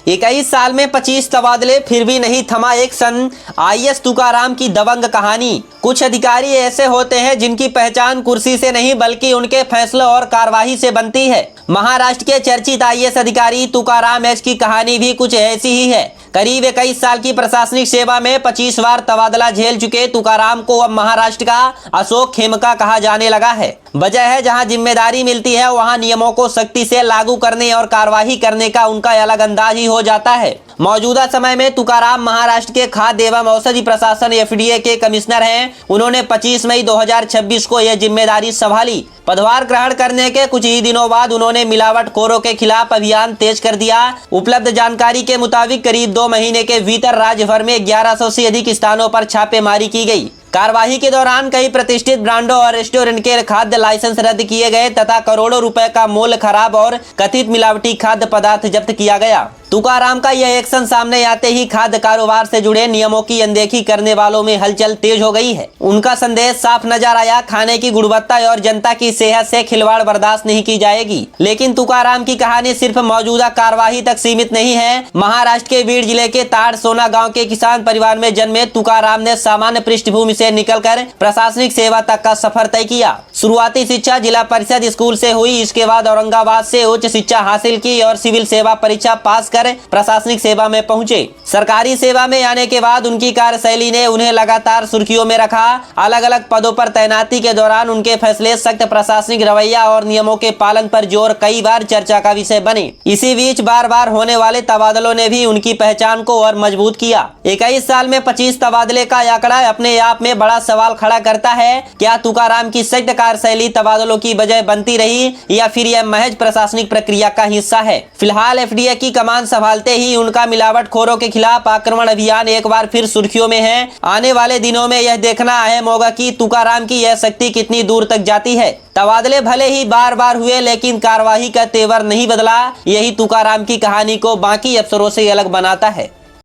21 साल में 25 तबादले, फिर भी नहीं थमा एक सन। आईएएस तुकाराम की दबंग कहानी। कुछ अधिकारी ऐसे होते हैं जिनकी पहचान कुर्सी से नहीं बल्कि उनके फैसलों और कार्यवाही से बनती है। महाराष्ट्र के चर्चित आईएएस अधिकारी तुकाराम एच की कहानी भी कुछ ऐसी ही है। करीब 21 साल की प्रशासनिक सेवा में 25 बार तबादला झेल चुके तुकाराम को अब महाराष्ट्र का अशोक खेमका कहा जाने लगा है। वजह है, जहां जिम्मेदारी मिलती है वहां नियमों को सख्ती से लागू करने और कार्यवाही करने का उनका अलग अंदाज ही हो जाता है। मौजूदा समय में तुकाराम महाराष्ट्र के खाद्य एवं औषधि प्रशासन एफडीए के कमिश्नर हैं। उन्होंने 25 मई 2026 को यह जिम्मेदारी संभाली। पदभार ग्रहण करने के कुछ ही दिनों बाद उन्होंने मिलावटखोरों के खिलाफ अभियान तेज कर दिया। उपलब्ध जानकारी के मुताबिक करीब 2 महीने के भीतर राज्य भर में 1100 से अधिक स्थानों पर छापेमारी की गई। कार्यवाही के दौरान कई प्रतिष्ठित ब्रांडों और रेस्टोरेंट के खाद्य लाइसेंस रद्द किए गए तथा करोड़ों रुपए का मूल्य खराब और कथित मिलावटी खाद्य पदार्थ जब्त किया गया। तुकाराम का यह एक्शन सामने आते ही खाद्य कारोबार से जुड़े नियमों की अनदेखी करने वालों में हलचल तेज हो गई है। उनका संदेश साफ नजर आया, खाने की गुणवत्ता और जनता की सेहत से खिलवाड़ बर्दाश्त नहीं की जाएगी। लेकिन तुकाराम की कहानी सिर्फ मौजूदा कार्यवाही तक सीमित नहीं है। महाराष्ट्र के बीड जिले के ताड़ सोना गाँव के किसान परिवार में जन्मे तुकाराम ने सामान्य पृष्ठभूमि से निकलकर प्रशासनिक सेवा तक का सफर तय किया। शुरुआती शिक्षा जिला परिषद स्कूल से हुई। इसके बाद औरंगाबाद से उच्च शिक्षा हासिल की और सिविल सेवा परीक्षा पास कर प्रशासनिक सेवा में पहुंचे। सरकारी सेवा में आने के बाद उनकी कार्यशैली ने उन्हें लगातार सुर्खियों में रखा। अलग अलग पदों पर तैनाती के दौरान उनके फैसले, सख्त प्रशासनिक रवैया और नियमों के पालन पर जोर कई बार चर्चा का विषय बने। इसी बीच बार बार होने वाले तबादलों ने भी उनकी पहचान को और मजबूत किया। 21 साल में 25 तबादले का आंकड़ा अपने आप में बड़ा सवाल खड़ा करता है। क्या तुकाराम की सख्त कार्यशैली तबादलों की वजह बनती रही या फिर यह महज प्रशासनिक प्रक्रिया का हिस्सा है? फिलहाल एफडीए की कमान संभालते ही उनका मिलावटखोरों के खिलाफ आक्रमण अभियान एक बार फिर सुर्खियों में है। आने वाले दिनों में यह देखना अहम होगा कि तुकाराम की यह शक्ति कितनी दूर तक जाती है। तबादले भले ही बार बार हुए लेकिन कार्यवाही का तेवर नहीं बदला। यही तुकाराम की कहानी को बाकी अफसरों से अलग बनाता है।